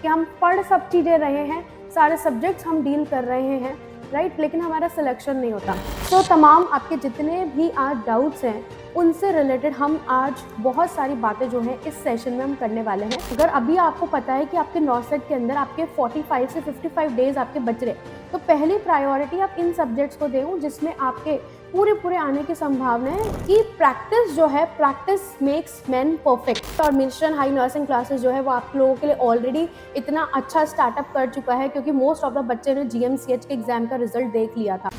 कि हम पढ़ सब चीज़ें रहे हैं, सारे सब्जेक्ट्स हम डील कर रहे हैं, राइट, लेकिन हमारा सिलेक्शन नहीं होता। तो तमाम आपके जितने भी आज डाउट्स हैं उनसे रिलेटेड हम आज बहुत सारी बातें जो हैं इस सेशन में हम करने वाले हैं। अगर अभी आपको पता है कि आपके नॉर्सेट के अंदर आपके 45 से 55 डेज आपके बच रहे, तो पहली प्रायोरिटी आप इन सब्जेक्ट्स को दें जिसमें आपके पूरे आने की संभावना है कि प्रैक्टिस जो है, प्रैक्टिस मेक्स मैन परफेक्ट। और मिशन हाई नर्सिंग क्लासेस जो है वो आप लोगों के लिए ऑलरेडी इतना अच्छा स्टार्टअप कर चुका है क्योंकि मोस्ट ऑफ द बच्चे ने GMCH के एग्जाम का रिजल्ट देख लिया था।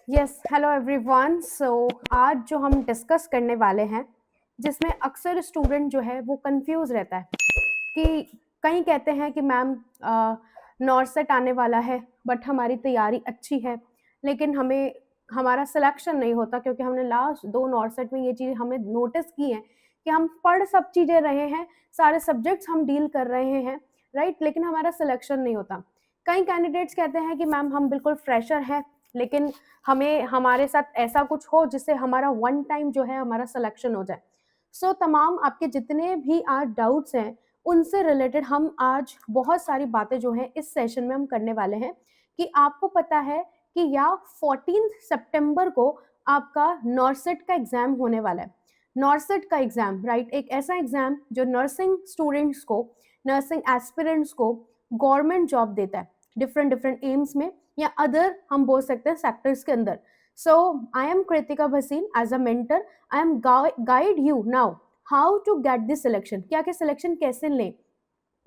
Yes, hello everyone. सो आज जो हम डिस्कस करने वाले हैं, जिसमें अक्सर स्टूडेंट जो है वो कंफ्यूज रहता है कि कहीं कहते हैं कि मैम नॉर्सेट आने वाला है बट हमारी तैयारी अच्छी है, लेकिन हमें हमारा सिलेक्शन नहीं होता क्योंकि हमने लास्ट 2 नॉर्सेट में ये चीज़ हमें नोटिस की है कि हम पढ़ सब चीज़ें रहे हैं, सारे सब्जेक्ट्स हम डील कर रहे हैं, राइट, लेकिन हमारा सिलेक्शन नहीं होता। कई कैंडिडेट्स कहते हैं कि मैम हम बिल्कुल फ्रेशर हैं, लेकिन हमें हमारे साथ ऐसा कुछ हो जिससे हमारा वन टाइम जो है हमारा सिलेक्शन हो जाए। सो तमाम आपके जितने भी आज डाउट्स हैं उनसे रिलेटेड हम आज बहुत सारी बातें जो हैं इस सेशन में हम करने वाले हैं। कि आपको पता है कि या 14 सितंबर को आपका नॉर्सेट का एग्जाम होने वाला है। नॉर्सेट का एग्जाम, राइट, एक ऐसा एग्जाम जो नर्सिंग स्टूडेंट्स को, नर्सिंग एस्पिरेंट्स को गवर्नमेंट जॉब देता है डिफरेंट एम्स में या अदर हम बोल सकते हैं सेक्टर्स के अंदर। So I am Kritika Bhasin as a mentor. I am guide you now how to get this selection, क्या क्या सिलेक्शन कैसे लें,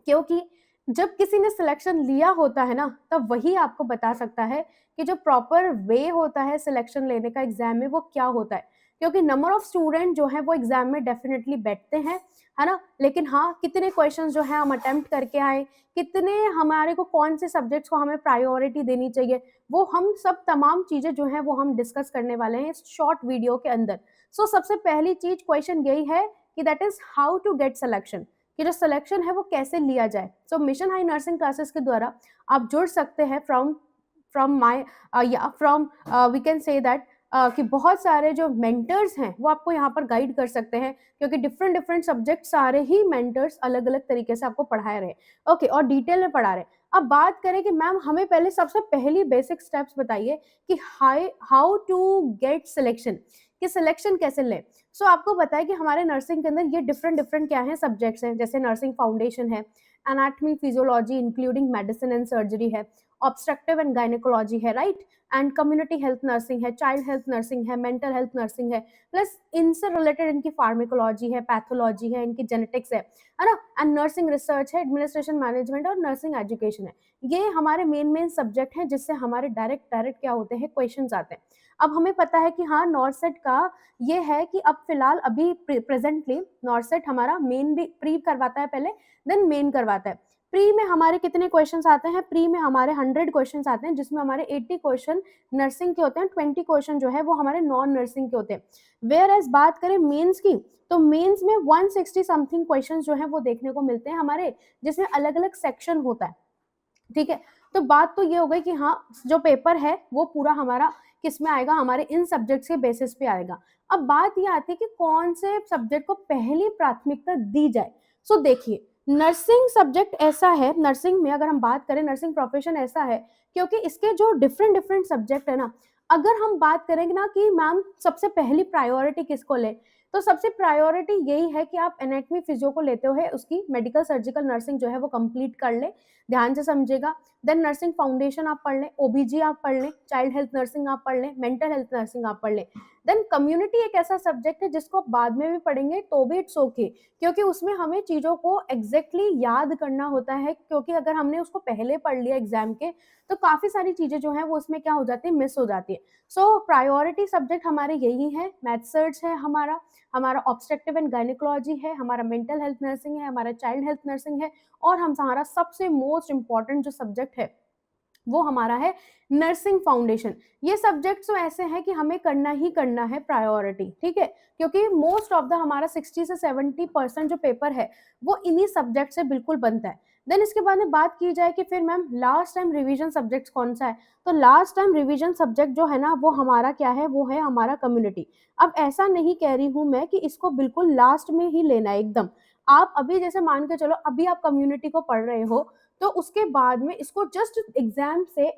क्योंकि जब किसी ने सिलेक्शन लिया होता है ना तब वही आपको बता सकता है कि जो प्रॉपर वे होता है सिलेक्शन लेने का एग्जाम में वो क्या होता है। क्योंकि नंबर ऑफ स्टूडेंट जो है वो एग्जाम में डेफिनेटली बैठते हैं, है ना, लेकिन हाँ, कितने क्वेश्चंस जो है हम अटेम्प्ट करके आए, कितने हमारे को कौन से सब्जेक्ट्स को हमें प्रायोरिटी देनी चाहिए, वो हम सब तमाम चीजें जो है वो हम डिस्कस करने वाले हैं इस शॉर्ट वीडियो के अंदर। सो सबसे पहली चीज क्वेश्चन यही है कि that is how to get selection, कि जो सिलेक्शन है वो कैसे लिया जाए। So Mission High Nursing Classes के द्वारा आप जुड़ सकते हैं फ्रॉम माय या from we can say that कि बहुत सारे जो मेंटर्स हैं वो आपको यहाँ पर गाइड कर सकते हैं, क्योंकि डिफरेंट सब्जेक्ट सारे ही मेंटर्स अलग अलग तरीके से आपको पढ़ा रहे हैं, ओके, और डिटेल में पढ़ा रहे हैं। अब बात करें कि मैम हमें पहले सबसे पहली बेसिक स्टेप्स बताइए कि हाउ टू गेट सिलेक्शन, कि सिलेक्शन कैसे लें। सो आपको पता है कि हमारे नर्सिंग के अंदर ये डिफरेंट क्या है सब्जेक्ट्स हैं, जैसे नर्सिंग फाउंडेशन है, anatomy physiology including medicine and surgery है, ऑब्स्ट्रक्टिव एंड गायनेकोलॉजी है, right, and community health nursing है, चाइल्ड हेल्थ नर्सिंग है, मेंटल हेल्थ नर्सिंग है, प्लस इनसे रिलेटेड इनकी फार्मेकोलॉजी है, पैथोलॉजी है, इनकी जेनेटिक्स है ना, एंड नर्सिंग रिसर्च है, एडमिनिस्ट्रेशन मैनेजमेंट और नर्सिंग एजुकेशन है। ये हमारे मेन सब्जेक्ट हैं जिससे हमारे डायरेक्ट क्या होते हैं, क्वेश्चन आते हैं। अब हमें पता है कि हाँ, नॉर्सेट का ये है कि अब फिलहाल अभी प्रेजेंटली नॉर्सेट हमारा मेन भी प्री करवाता है पहले, देन मेन करवाता है। प्री में हमारे कितने क्वेश्चंस आते हैं, प्री में हमारे 100 क्वेश्चंस आते हैं, जिसमें हमारे 80 क्वेश्चन नर्सिंग के होते हैं, 20 क्वेश्चन जो है वो हमारे नॉन नर्सिंग के होते हैं। वेयर एज बात करें मेंस की, तो मेंस में 160 समथिंग क्वेश्चन जो है वो देखने को मिलते हैं हमारे, जिसमें अलग अलग सेक्शन होता है, ठीक है। तो बात तो ये हो गई कि हाँ, जो पेपर है वो पूरा हमारा किस में आएगा, हमारे इन सब्जेक्ट्स के बेसिस पे आएगा। अब बात ये आती है कि कौन से सब्जेक्ट को पहली प्राथमिकता दी जाए। सो देखिए, नर्सिंग सब्जेक्ट ऐसा है, नर्सिंग में अगर हम बात करें, नर्सिंग प्रोफेशन ऐसा है क्योंकि इसके जो डिफरेंट सब्जेक्ट है ना, अगर हम बात करेंगे ना कि मैम सबसे पहली प्रायोरिटी किसको ले, तो सबसे प्रायोरिटी यही है कि आप एनाटमी फिजियो को लेते हुए उसकी मेडिकल सर्जिकल नर्सिंग जो है वो कंप्लीट कर ले, ध्यान से समझेगा। देन नर्सिंग फाउंडेशन आप पढ़ लें, ओबीजी आप पढ़ लें, चाइल्ड हेल्थ नर्सिंग आप पढ़ लें, मेंटल हेल्थ नर्सिंग आप पढ़ लें। देन कम्युनिटी एक ऐसा सब्जेक्ट है जिसको आप बाद में भी पढ़ेंगे तो भी इट्स ओके, क्योंकि उसमें हमें चीज़ों को एग्जैक्टली याद करना होता है, क्योंकि अगर हमने उसको पहले पढ़ लिया एग्जाम के तो काफ़ी सारी चीज़ें जो है वो उसमें क्या हो जाती है, मिस हो जाती है। सो प्रायोरिटी सब्जेक्ट हमारे यही है, मैथ सर्च है हमारा, हमारा ऑब्स्ट्रक्टिव एंड गायनेकोलॉजी है, हमारा मेंटल हेल्थ नर्सिंग है, हमारा चाइल्ड हेल्थ नर्सिंग है, और हमारा सबसे मोस्ट इंपॉर्टेंट जो सब्जेक्ट है वो हमारा है नर्सिंग फाउंडेशन। ये सब्जेक्ट्स तो ऐसे हैं कि हमें करना ही करना है प्रायोरिटी, ठीक है, क्योंकि मोस्ट ऑफ द हमारा 60 से 70% जो पेपर है वो इन्हीं सब्जेक्ट से बिल्कुल बनता है। देन इसके बाद में बात की जाए कि फिर ma'am last time revision subject कौन सा है, तो लास्ट टाइम रिवीजन सब्जेक्ट जो है ना वो हमारा क्या है, वो है हमारा कम्युनिटी। अब ऐसा नहीं कह रही हूँ मैं कि इसको बिल्कुल लास्ट में ही लेना है एकदम। आप अभी जैसे मान के चलो अभी आप कम्युनिटी को पढ़ रहे हो, तो उसके बाद में इसको जस्ट एग्जाम से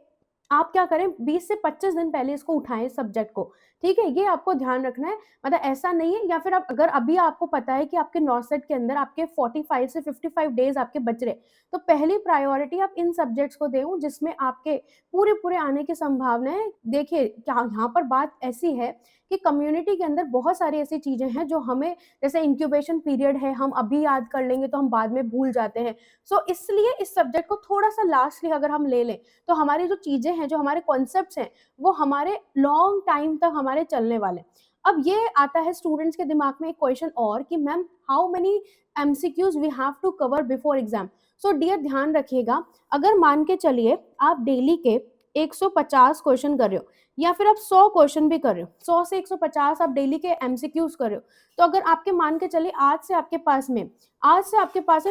आप क्या करें, 20 से 25 दिन पहले इसको उठाएं सब्जेक्ट को। ठीक है, ये आपको ध्यान रखना है। मतलब ऐसा नहीं है, या फिर आप अगर अभी आपको पता है कि आपके नॉसेट के अंदर आपके 45 से 55 डेज आपके बच रहे, तो पहली प्रायोरिटी आप इन सब्जेक्ट्स को दें जिसमें आपके पूरे पूरे आने की संभावना है। देखिए क्या यहाँ पर बात ऐसी है कि कम्युनिटी के अंदर बहुत सारी ऐसी चीजें हैं जो हमें, जैसे इंक्यूबेशन पीरियड है, हम अभी याद कर लेंगे तो हम बाद में भूल जाते हैं। सो इसलिए इस सब्जेक्ट को थोड़ा सा लास्टली अगर हम ले लें, तो हमारी जो चीजें हैं, जो हमारे कॉन्सेप्ट्स हैं, वो हमारे लॉन्ग टाइम तक हमारे चलने वाले। अब ये आता है स्टूडेंट्स के दिमाग में एक क्वेश्चन और कि ma'am how many MCQs we have to cover before exam. So dear ध्यान रखिएगा, अगर मान के चलिए आप डेली के 150 क्वेश्चन कर रहे हो, या फिर आप 100 क्वेश्चन भी कर रहे हो, 100 से 150 आप डेली के एमसीक्यूज कर रहे हो, तो अगर आपके मान के चलिए आज से आपके पास में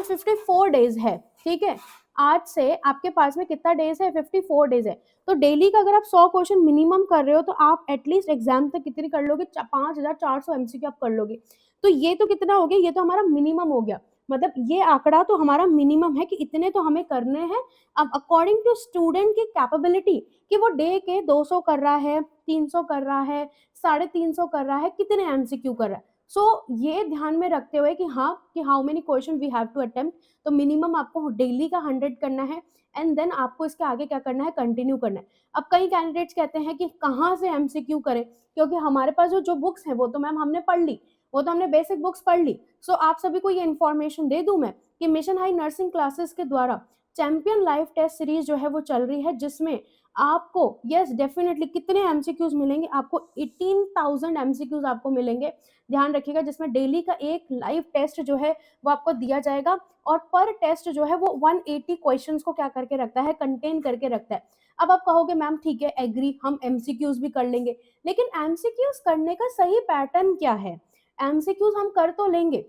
54 डेज है। ठीक है, आज से आपके पास में कितना डेज है, 54 डेज है। तो डेली का अगर आप 100 क्वेश्चन मिनिमम कर रहे हो, तो आप एटलीस्ट एग्जाम तक कितनी कर लोगे, 5400 एमसीक्यू आप कर लोगे। तो ये तो कितना हो गया, ये तो हमारा मिनिमम हो गया। मतलब ये आंकड़ा तो हमारा मिनिमम है कि इतने तो हमें करने हैं। अब अकॉर्डिंग टू स्टूडेंट की कैपेबिलिटी, कि वो डे के 200 कर रहा है, 300 कर रहा है, 350 कर रहा है, कितने एमसीक्यू कर रहा है। सो ये ध्यान में रखते हुए कि हाँ, कि how many question we have to attempt, तो मिनिमम आपको डेली का 100 करना है, एंड देन आपको इसके आगे क्या करना है, कंटिन्यू करना है। अब कई कैंडिडेट्स कहते हैं कि कहाँ से एमसीक्यू करें, क्योंकि हमारे पास जो बुक्स है वो तो मैम हमने पढ़ ली, वो तो हमने बेसिक बुक्स पढ़ ली। सो आप सभी को ये इन्फॉर्मेशन दे दूं मैं कि मिशन हाई नर्सिंग क्लासेस के द्वारा चैंपियन लाइफ टेस्ट सीरीज जो है वो चल रही है, जिसमें आपको यस डेफिनेटली कितने एमसीक्यूज मिलेंगे, आपको 18,000 एमसीक्यूज आपको मिलेंगे। ध्यान रखिएगा, जिसमें डेली का एक लाइव टेस्ट जो है वो आपको दिया जाएगा, और पर टेस्ट जो है वो 180 क्वेश्चंस को क्या करके रखता है, कंटेन करके रखता है। अब आप कहोगे मैम ठीक है एग्री, हम एमसीक्यूज भी कर लेंगे, लेकिन एमसीक्यूज करने का सही पैटर्न क्या है। एमसीक्यूज हम कर तो लेंगे,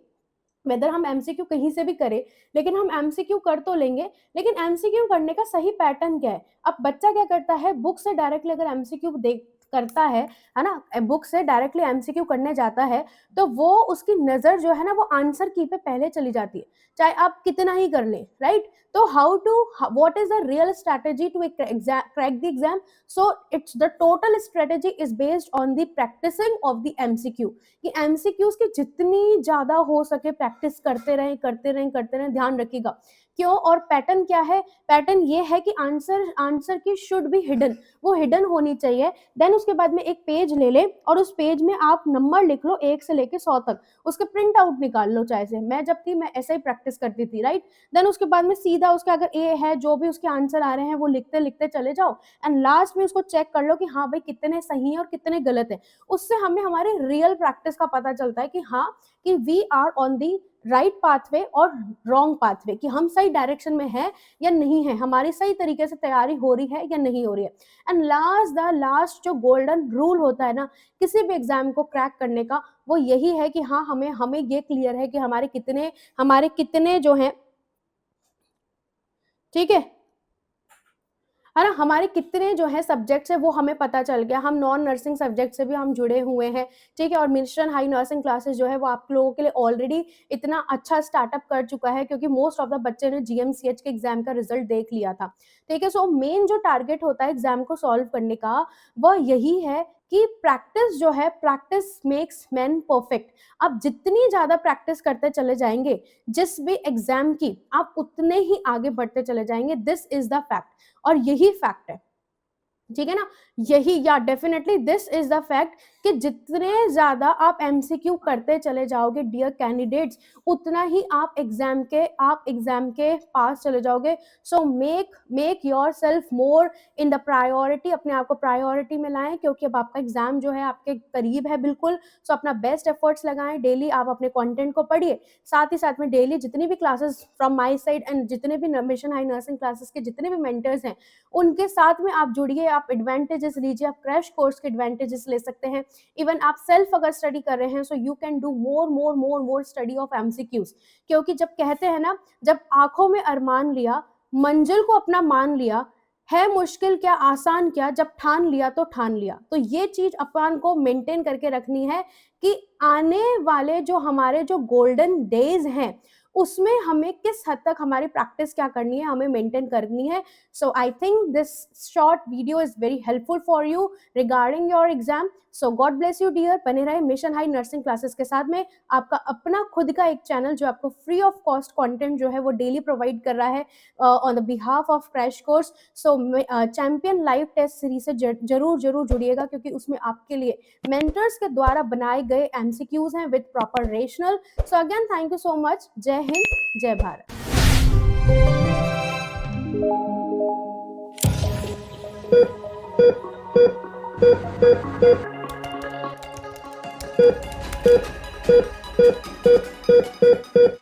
वेदर हम एमसीक्यू कहीं से भी करें, लेकिन हम एमसीक्यू कर तो लेंगे, लेकिन एमसीक्यू करने का सही पैटर्न क्या है। अब बच्चा क्या करता है, बुक से डायरेक्टली अगर एमसीक्यू देख करता है ना, बुक से डायरेक्टली एमसीक्यू करने जाता है, तो वो उसकी नजर जो है ना वो आंसर की पे पहले चली जाती है, चाहे आप कितना ही कर लें, राइट। तो how to, what is the real strategy to crack the exam. So it's the total strategy is based on the practicing of the MCQ, कि एमसीक्यूज की जितनी ज्यादा हो सके प्रैक्टिस करते रहें करते रहें करते रहें। ध्यान रखिएगा क्यों, और पैटर्न क्या है, पैटर्न ये है कि आंसर की शुड बी हिडन, वो हिडन होनी चाहिए। देन उसके बाद में एक पेज ले ले, और उस पेज में आप नंबर लिख लो 1 से लेके 100 तक, उसके प्रिंट आउट निकाल लो चाहे से। मैं जब थी मैं ऐसे ही प्रैक्टिस करती थी, राइट। देन उसके बाद में सीधा उसके अगर ए है, जो भी उसके आंसर आ रहे हैं वो लिखते लिखते चले जाओ, एंड लास्ट में उसको चेक कर लो कि हाँ भाई कितने सही है और कितने गलत है। उससे हमें हमारे रियल प्रैक्टिस का पता चलता है कि हाँ, कि we are on the right pathway और रॉन्ग पाथवे, कि हम सही डायरेक्शन में है या नहीं है, हमारी सही तरीके से तैयारी हो रही है या नहीं हो रही है। एंड लास्ट जो गोल्डन रूल होता है ना किसी भी एग्जाम को क्रैक करने का, वो यही है कि हाँ, हमें ये क्लियर है कि हमारे कितने जो हैं, ठीक है ना, हमारे कितने जो है सब्जेक्ट्स है वो हमें पता चल गया। हम नॉन नर्सिंग सब्जेक्ट से भी हम जुड़े हुए हैं, ठीक है। और मिशन हाई नर्सिंग क्लासेस जो है वो आप लोगों के लिए ऑलरेडी इतना अच्छा स्टार्टअप कर चुका है, क्योंकि मोस्ट ऑफ द बच्चे ने जीएमसीएच के एग्जाम का रिजल्ट देख लिया था, ठीक है। सो मेन जो टारगेट होता है एग्जाम को सॉल्व करने का, वह यही है कि प्रैक्टिस जो है, प्रैक्टिस मेक्स मैन परफेक्ट। आप जितनी ज्यादा प्रैक्टिस करते चले जाएंगे जिस भी एग्जाम की, आप उतने ही आगे बढ़ते चले जाएंगे। दिस इज द फैक्ट, और यही फैक्ट है, ठीक है ना। यही, या definitely this is the fact, कि जितने ज्यादा आप एमसीक्यू करते चले जाओगे डियर कैंडिडेट्स, उतना ही आप एग्जाम के पास चले जाओगे। So make your self more in the priority, अपने आप को प्रायोरिटी में लाएं, क्योंकि अब आपका एग्जाम जो है आपके करीब है बिल्कुल। सो अपना बेस्ट एफर्ट्स लगाएं, डेली आप अपने कंटेंट को पढ़िए, साथ ही साथ में डेली जितनी भी classes from my side and जितने भी मिशन हाई नर्सिंग क्लासेस के जितने भी मेंटर्स हैं, उनके साथ में आप जुड़िए, आप एडवांटेजेस लीजिए, आप क्रैश कोर्स के एडवांटेजेस ले सकते हैं। इवन आप सेल्फ अगर स्टडी कर रहे हैं, so you can do more study of MCQs. क्योंकि जब कहते हैं ना, जब आंखों में अरमान लिया, मंजिल को अपना मान लिया, है मुश्किल क्या आसान क्या, जब ठान लिया तो ठान लिया। तो ये चीज अपन को मेंटेन करके रखनी है कि आने वाले जो हमारे जो गोल्डन डेज हैं, उसमें हमें किस हद तक हमारी प्रैक्टिस क्या करनी है, हमें मेंटेन करनी है। So I think this short video is very helpful for you regarding your exam. So God bless you dear. बने रहे मिशन हाई नर्सिंग क्लासेस के साथ में, आपका अपना खुद का एक चैनल जो आपको फ्री ऑफ कॉस्ट कंटेंट जो है वो डेली प्रोवाइड कर रहा है on the behalf of crash course. So champion live test series से जरूर जुड़िएगा, क्योंकि उसमें आपके लिए मेंटर्स के द्वारा बनाए गए एमसीक्यूज हैं with proper rational. So again thank you so much. जय हिंद, जय भारत।